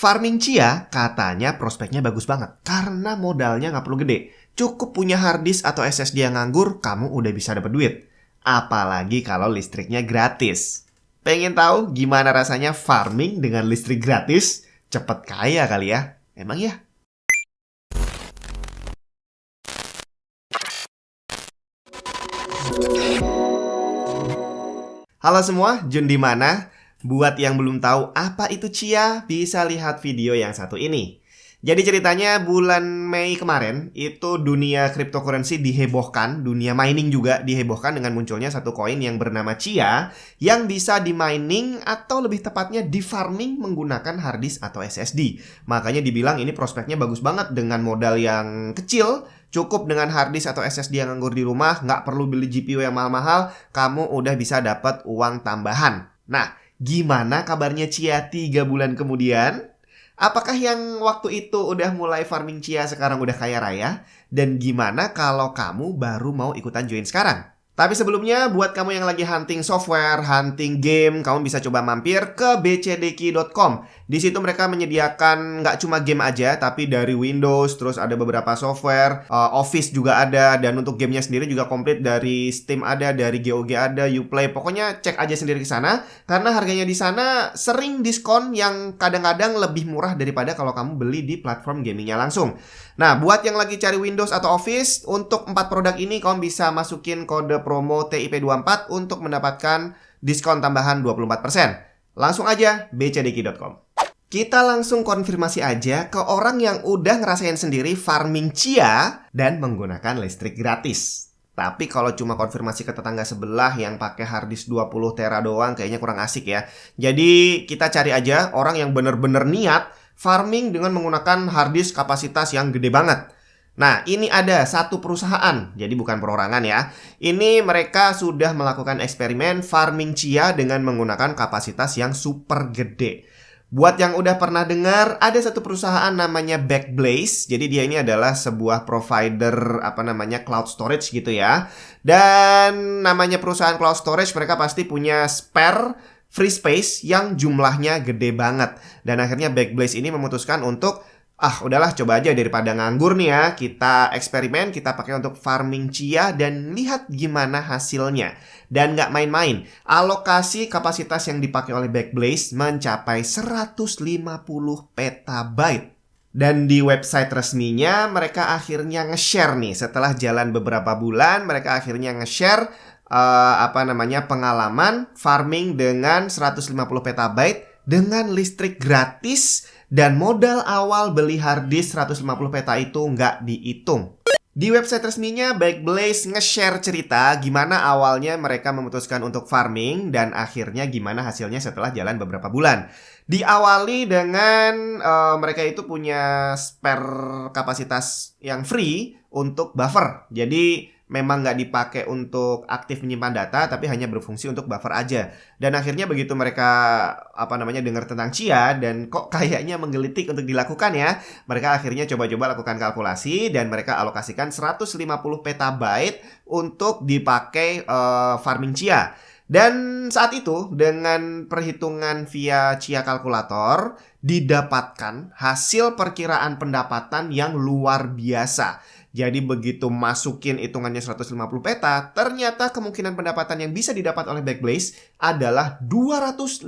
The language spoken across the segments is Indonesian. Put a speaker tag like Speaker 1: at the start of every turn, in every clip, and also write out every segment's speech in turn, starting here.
Speaker 1: Farming Chia katanya prospeknya bagus banget karena modalnya nggak perlu gede. Cukup punya harddisk atau SSD yang nganggur, kamu udah bisa dapat duit. Apalagi kalau listriknya gratis. Pengen tahu gimana rasanya farming dengan listrik gratis? Cepet kaya kali ya? Emang ya? Halo semua, Jun di mana? Buat yang belum tahu apa itu Chia, bisa lihat video yang satu ini. Jadi ceritanya bulan Mei kemarin, itu dunia cryptocurrency dihebohkan, dunia mining juga dihebohkan dengan munculnya satu koin yang bernama Chia, yang bisa di-mining atau lebih tepatnya di-farming menggunakan harddisk atau SSD. Makanya dibilang ini prospeknya bagus banget dengan modal yang kecil, cukup dengan harddisk atau SSD yang nganggur di rumah, nggak perlu beli GPU yang mahal-mahal, kamu udah bisa dapat uang tambahan. Nah, gimana kabarnya Chia 3 bulan kemudian? Apakah yang waktu itu udah mulai farming Chia sekarang udah kaya raya? Dan gimana kalau kamu baru mau ikutan join sekarang? Tapi sebelumnya, buat kamu yang lagi hunting software, hunting game, kamu bisa coba mampir ke bcdki.com. Di situ mereka menyediakan nggak cuma game aja, tapi dari Windows, terus ada beberapa software, Office juga ada, dan untuk gamenya sendiri juga komplit dari Steam ada, dari GOG ada, Uplay. Pokoknya cek aja sendiri ke sana, karena harganya di sana sering diskon yang kadang-kadang lebih murah daripada kalau kamu beli di platform gamingnya langsung. Nah, buat yang lagi cari Windows atau Office, untuk 4 produk ini kamu bisa masukin kode promo TIP24 untuk mendapatkan diskon tambahan 24%. Langsung aja bcdki.com. Kita langsung konfirmasi aja ke orang yang udah ngerasain sendiri farming Chia dan menggunakan listrik gratis. Tapi kalau cuma konfirmasi ke tetangga sebelah yang pakai harddisk 20 tera doang kayaknya kurang asik ya. Jadi kita cari aja orang yang bener-bener niat farming dengan menggunakan harddisk kapasitas yang gede banget. Nah, ini ada satu perusahaan, jadi bukan perorangan ya. Ini mereka sudah melakukan eksperimen farming Chia dengan menggunakan kapasitas yang super gede. Buat yang udah pernah dengar, ada satu perusahaan namanya Backblaze. Jadi dia ini adalah sebuah provider cloud storage gitu ya. Dan namanya perusahaan cloud storage, mereka pasti punya spare free space yang jumlahnya gede banget. Dan akhirnya Backblaze ini memutuskan untuk udahlah coba aja daripada nganggur nih ya, kita eksperimen, kita pakai untuk farming Chia dan lihat gimana hasilnya. Dan nggak main-main, alokasi kapasitas yang dipakai oleh Backblaze mencapai 150 petabyte. Dan di website resminya mereka akhirnya nge-share nih, setelah jalan beberapa bulan mereka akhirnya nge-share pengalaman farming dengan 150 petabyte dengan listrik gratis. Dan modal awal beli harddisk 150 peta itu nggak dihitung. Di website resminya, Backblaze nge-share cerita gimana awalnya mereka memutuskan untuk farming dan akhirnya gimana hasilnya setelah jalan beberapa bulan. Diawali dengan mereka itu punya spare kapasitas yang free untuk buffer. Jadi memang nggak dipakai untuk aktif menyimpan data, tapi hanya berfungsi untuk buffer aja. Dan akhirnya begitu mereka dengar tentang Chia dan kok kayaknya menggelitik untuk dilakukan ya, mereka akhirnya coba-coba lakukan kalkulasi dan mereka alokasikan 150 petabyte untuk dipakai farming Chia. Dan saat itu dengan perhitungan via Chia Calculator didapatkan hasil perkiraan pendapatan yang luar biasa. Jadi begitu masukin hitungannya 150 peta, ternyata kemungkinan pendapatan yang bisa didapat oleh Backblaze adalah $250.000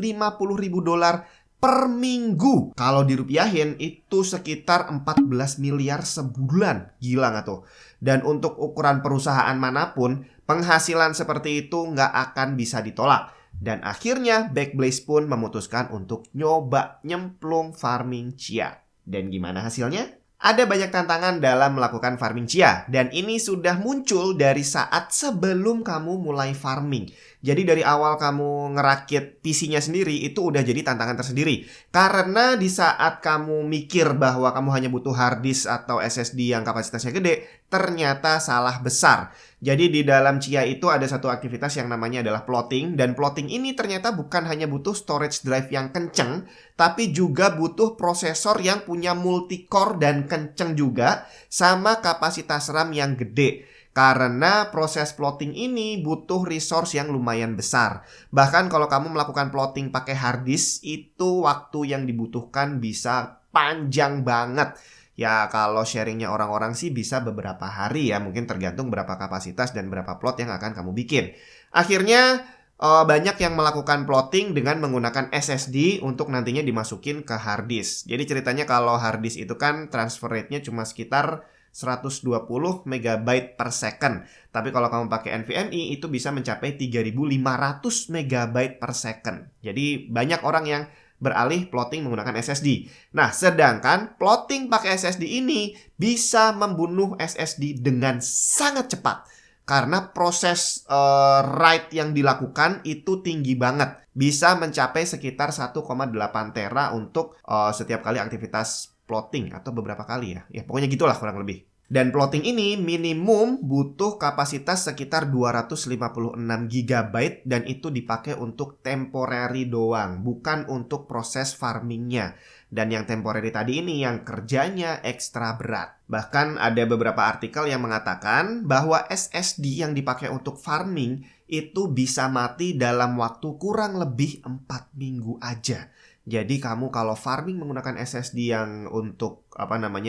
Speaker 1: per minggu. Kalau dirupiahin itu sekitar 14 miliar sebulan. Gila nggak tuh? Dan untuk ukuran perusahaan manapun, penghasilan seperti itu nggak akan bisa ditolak. Dan akhirnya Backblaze pun memutuskan untuk nyoba nyemplung farming Chia. Dan gimana hasilnya? Ada banyak tantangan dalam melakukan farming Chia. Dan ini sudah muncul dari saat sebelum kamu mulai farming. Jadi dari awal kamu ngerakit PC-nya sendiri itu udah jadi tantangan tersendiri. Karena di saat kamu mikir bahwa kamu hanya butuh harddisk atau SSD yang kapasitasnya gede, ternyata salah besar. Jadi di dalam Chia itu ada satu aktivitas yang namanya adalah plotting. Dan plotting ini ternyata bukan hanya butuh storage drive yang kenceng, tapi juga butuh prosesor yang punya multi-core dan kenceng juga, sama kapasitas RAM yang gede. Karena proses plotting ini butuh resource yang lumayan besar. Bahkan kalau kamu melakukan plotting pakai hard disk, itu waktu yang dibutuhkan bisa panjang banget. Ya kalau sharingnya orang-orang sih bisa beberapa hari ya, mungkin tergantung berapa kapasitas dan berapa plot yang akan kamu bikin. Akhirnya banyak yang melakukan plotting dengan menggunakan SSD untuk nantinya dimasukin ke hard disk. Jadi ceritanya kalau hard disk itu kan transfer rate-nya cuma sekitar 120 MB per second. Tapi kalau kamu pakai NVMe itu bisa mencapai 3500 MB per second. Jadi banyak orang yang beralih plotting menggunakan SSD. Nah, sedangkan plotting pakai SSD ini bisa membunuh SSD dengan sangat cepat. Karena proses write yang dilakukan itu tinggi banget. Bisa mencapai sekitar 1,8 tera untuk setiap kali aktivitas plotting. Atau beberapa kali ya. Ya pokoknya gitulah kurang lebih. Dan plotting ini minimum butuh kapasitas sekitar 256 GB dan itu dipakai untuk temporary doang, bukan untuk proses farmingnya. Dan yang temporary tadi ini yang kerjanya ekstra berat. Bahkan ada beberapa artikel yang mengatakan bahwa SSD yang dipakai untuk farming itu bisa mati dalam waktu kurang lebih 4 minggu aja. Jadi kamu kalau farming menggunakan SSD yang untuk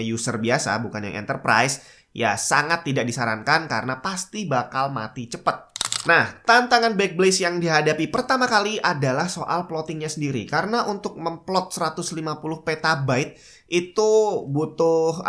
Speaker 1: user biasa, bukan yang enterprise, ya sangat tidak disarankan karena pasti bakal mati cepat. Nah, tantangan Backblaze yang dihadapi pertama kali adalah soal plottingnya sendiri. Karena untuk memplot 150 petabyte itu butuh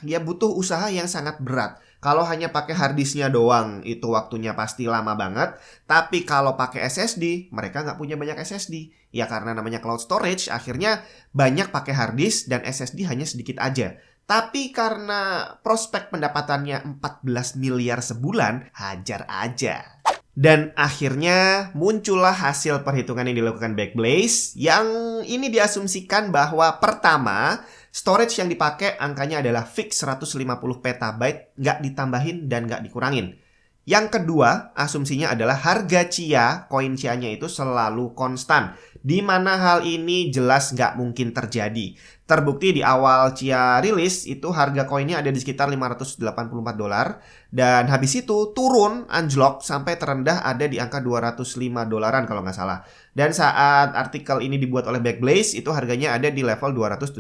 Speaker 1: Ya butuh usaha yang sangat berat. Kalau hanya pakai hard disknya doang, itu waktunya pasti lama banget. Tapi kalau pakai SSD, mereka nggak punya banyak SSD. Ya karena namanya cloud storage, akhirnya banyak pakai hard disk dan SSD hanya sedikit aja. Tapi karena prospek pendapatannya 14 miliar sebulan, hajar aja. Dan akhirnya muncullah hasil perhitungan yang dilakukan Backblaze yang ini diasumsikan bahwa pertama, storage yang dipakai angkanya adalah fix 150 petabyte, nggak ditambahin dan nggak dikurangin. Yang kedua, asumsinya adalah harga Chia, koin Chia-nya itu selalu konstan. Di mana hal ini jelas nggak mungkin terjadi. Terbukti di awal Chia rilis, itu harga koinnya ada di sekitar $584. Dan habis itu turun, anjlok, sampai terendah ada di angka $205 kalau nggak salah. Dan saat artikel ini dibuat oleh Backblaze, itu harganya ada di level $278.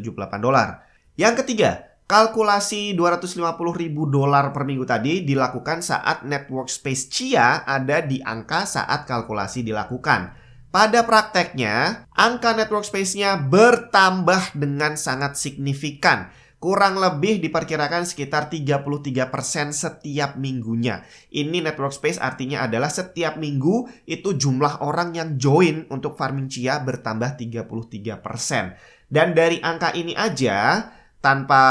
Speaker 1: Yang ketiga, kalkulasi $250.000 per minggu tadi dilakukan saat network space Chia ada di angka saat kalkulasi dilakukan. Pada prakteknya, angka network space-nya bertambah dengan sangat signifikan. Kurang lebih diperkirakan sekitar 33% setiap minggunya. Ini network space artinya adalah setiap minggu itu jumlah orang yang join untuk farming Chia bertambah 33%. Dan dari angka ini aja, tanpa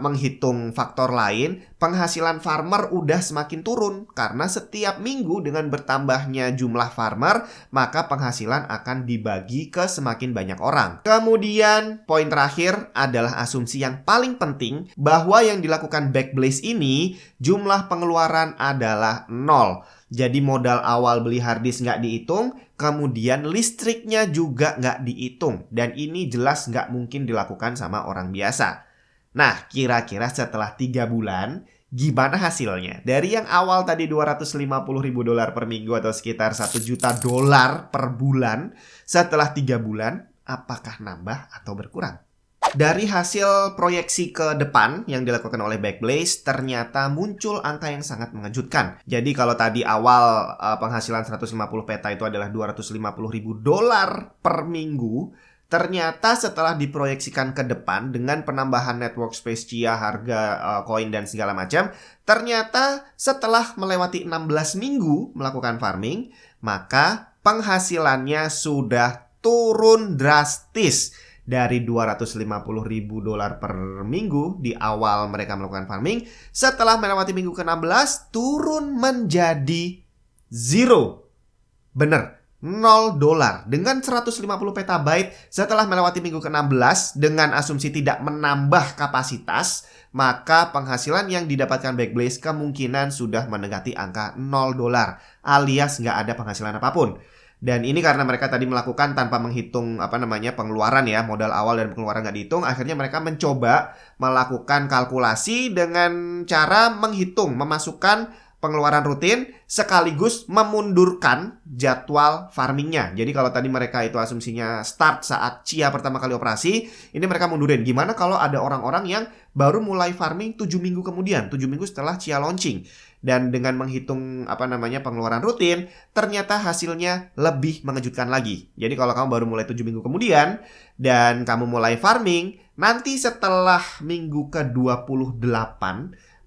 Speaker 1: menghitung faktor lain, penghasilan farmer udah semakin turun. Karena setiap minggu dengan bertambahnya jumlah farmer, maka penghasilan akan dibagi ke semakin banyak orang. Kemudian, poin terakhir adalah asumsi yang paling penting, bahwa yang dilakukan Backblaze ini, jumlah pengeluaran adalah 0. Jadi modal awal beli hard disk nggak dihitung, kemudian listriknya juga nggak dihitung. Dan ini jelas nggak mungkin dilakukan sama orang biasa. Nah, kira-kira setelah 3 bulan, gimana hasilnya? Dari yang awal tadi $250.000 per minggu atau sekitar $1 juta per bulan, setelah 3 bulan, apakah nambah atau berkurang? Dari hasil proyeksi ke depan yang dilakukan oleh Backblaze, ternyata muncul angka yang sangat mengejutkan. Jadi kalau tadi awal penghasilan 150 peta itu adalah $250.000 per minggu, ternyata setelah diproyeksikan ke depan dengan penambahan network space Chia, harga koin dan segala macam, ternyata setelah melewati 16 minggu melakukan farming, maka penghasilannya sudah turun drastis dari $250.000 per minggu di awal mereka melakukan farming. Setelah melewati minggu ke-16, turun menjadi 0. Bener. $0 dengan 150 petabyte setelah melewati minggu ke-16 dengan asumsi tidak menambah kapasitas, maka penghasilan yang didapatkan Backblaze kemungkinan sudah mendekati angka $0 alias nggak ada penghasilan apapun. Dan ini karena mereka tadi melakukan tanpa menghitung pengeluaran ya, modal awal dan pengeluaran nggak dihitung. Akhirnya mereka mencoba melakukan kalkulasi dengan cara memasukkan pengeluaran rutin sekaligus memundurkan jadwal farmingnya. Jadi kalau tadi mereka itu asumsinya start saat Chia pertama kali operasi, ini mereka mundurin. Gimana kalau ada orang-orang yang baru mulai farming 7 minggu kemudian, 7 minggu setelah Chia launching. Dan dengan menghitung pengeluaran rutin, ternyata hasilnya lebih mengejutkan lagi. Jadi kalau kamu baru mulai 7 minggu kemudian dan kamu mulai farming, nanti setelah minggu ke-28,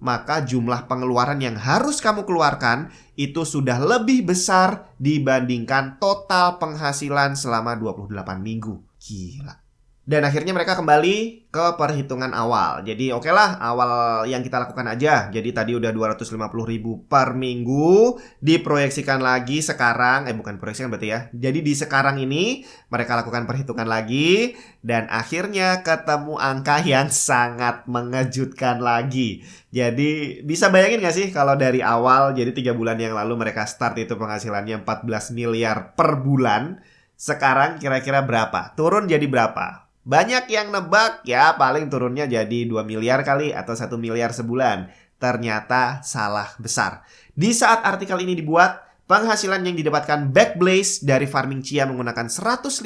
Speaker 1: maka jumlah pengeluaran yang harus kamu keluarkan itu sudah lebih besar dibandingkan total penghasilan selama 28 minggu. Gila. Dan akhirnya mereka kembali ke perhitungan awal. Jadi oke lah, awal yang kita lakukan aja. Jadi tadi udah 250.000 per minggu, diproyeksikan lagi sekarang, bukan proyeksikan berarti ya. Jadi di sekarang ini mereka lakukan perhitungan lagi dan akhirnya ketemu angka yang sangat mengejutkan lagi. Jadi bisa bayangin gak sih kalau dari awal, jadi 3 bulan yang lalu mereka start itu penghasilannya 14 miliar per bulan. Sekarang kira-kira berapa? Turun jadi berapa? Banyak yang nebak ya paling turunnya jadi 2 miliar kali atau 1 miliar sebulan. Ternyata salah besar. Di saat artikel ini dibuat, penghasilan yang didapatkan Backblaze dari farming Chia menggunakan 150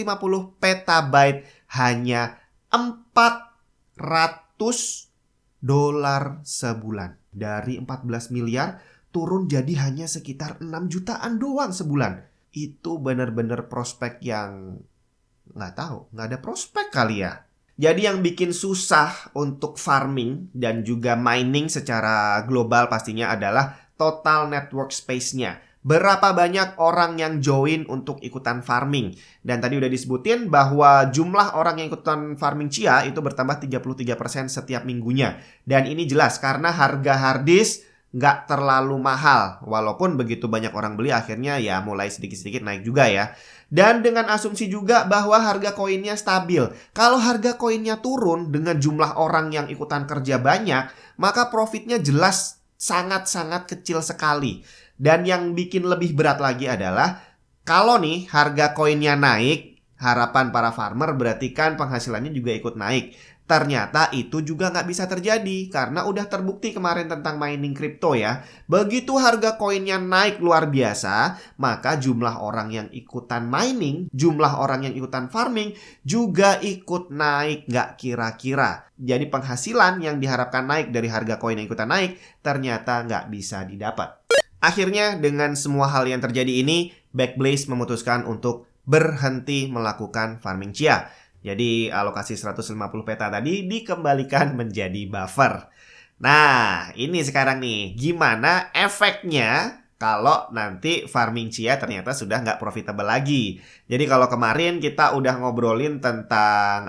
Speaker 1: petabyte hanya $400 sebulan. Dari 14 miliar turun jadi hanya sekitar 6 jutaan doang sebulan. Itu benar-benar prospek yang nggak ada prospek kali ya. Jadi yang bikin susah untuk farming dan juga mining secara global pastinya adalah total network space-nya. Berapa banyak orang yang join untuk ikutan farming. Dan tadi udah disebutin bahwa jumlah orang yang ikutan farming Chia itu bertambah 33% setiap minggunya. Dan ini jelas karena harga harddisk nggak terlalu mahal. Walaupun begitu banyak orang beli akhirnya ya mulai sedikit-sedikit naik juga ya. Dan dengan asumsi juga bahwa harga koinnya stabil. Kalau harga koinnya turun dengan jumlah orang yang ikutan kerja banyak, maka profitnya jelas sangat-sangat kecil sekali. Dan yang bikin lebih berat lagi adalah kalau nih harga koinnya naik, harapan para farmer berarti kan penghasilannya juga ikut naik. Ternyata itu juga nggak bisa terjadi karena udah terbukti kemarin tentang mining kripto ya. Begitu harga koinnya naik luar biasa, maka jumlah orang yang ikutan mining, jumlah orang yang ikutan farming juga ikut naik nggak kira-kira. Jadi penghasilan yang diharapkan naik dari harga koin yang ikutan naik ternyata nggak bisa didapat. Akhirnya dengan semua hal yang terjadi ini, Backblaze memutuskan untuk berhenti melakukan farming Chia. Jadi alokasi 150 peta tadi dikembalikan menjadi buffer. Nah, ini sekarang nih, gimana efeknya kalau nanti farming Chia ternyata sudah nggak profitable lagi. Jadi kalau kemarin kita udah ngobrolin tentang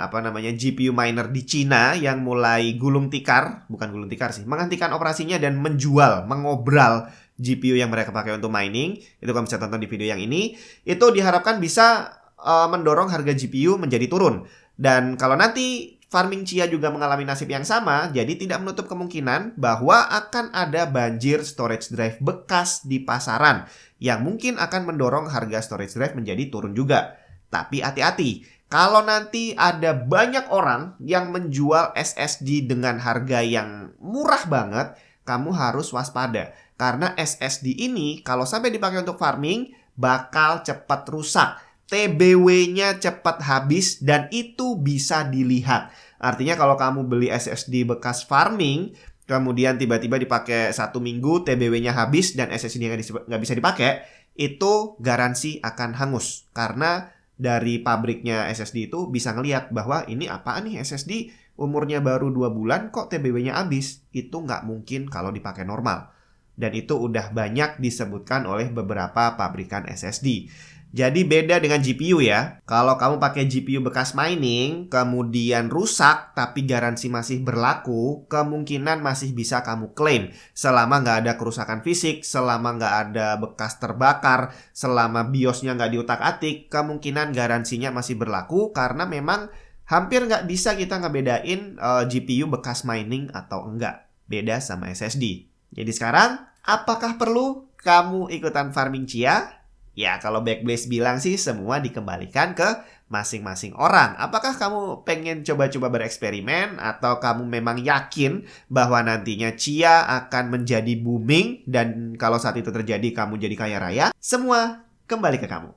Speaker 1: GPU miner di Cina yang mulai gulung tikar, bukan gulung tikar sih, menghentikan operasinya dan menjual, mengobral GPU yang mereka pakai untuk mining. Itu kamu bisa tonton di video yang ini. Itu diharapkan bisa mendorong harga GPU menjadi turun. Dan kalau nanti farming Chia juga mengalami nasib yang sama, jadi tidak menutup kemungkinan bahwa akan ada banjir storage drive bekas di pasaran yang mungkin akan mendorong harga storage drive menjadi turun juga. Tapi hati-hati, kalau nanti ada banyak orang yang menjual SSD dengan harga yang murah banget, kamu harus waspada. Karena SSD ini kalau sampai dipakai untuk farming bakal cepat rusak. TBW-nya cepat habis dan itu bisa dilihat. Artinya kalau kamu beli SSD bekas farming, kemudian tiba-tiba dipakai 1 minggu, TBW-nya habis dan SSD-nya nggak bisa dipakai, itu garansi akan hangus. Karena dari pabriknya SSD itu bisa ngelihat bahwa ini apaan nih SSD umurnya baru 2 bulan kok TBW-nya habis. Itu nggak mungkin kalau dipakai normal. Dan itu udah banyak disebutkan oleh beberapa pabrikan SSD. Jadi beda dengan GPU ya. Kalau kamu pakai GPU bekas mining, kemudian rusak tapi garansi masih berlaku, kemungkinan masih bisa kamu klaim. Selama nggak ada kerusakan fisik, selama nggak ada bekas terbakar, selama BIOS-nya nggak diutak-atik, kemungkinan garansinya masih berlaku karena memang hampir nggak bisa kita ngebedain GPU bekas mining atau enggak. Beda sama SSD. Jadi sekarang, apakah perlu kamu ikutan farming Chia? Ya, kalau Backblaze bilang sih semua dikembalikan ke masing-masing orang. Apakah kamu pengen coba-coba bereksperimen atau kamu memang yakin bahwa nantinya Chia akan menjadi booming dan kalau saat itu terjadi kamu jadi kaya raya? Semua kembali ke kamu.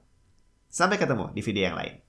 Speaker 1: Sampai ketemu di video yang lain.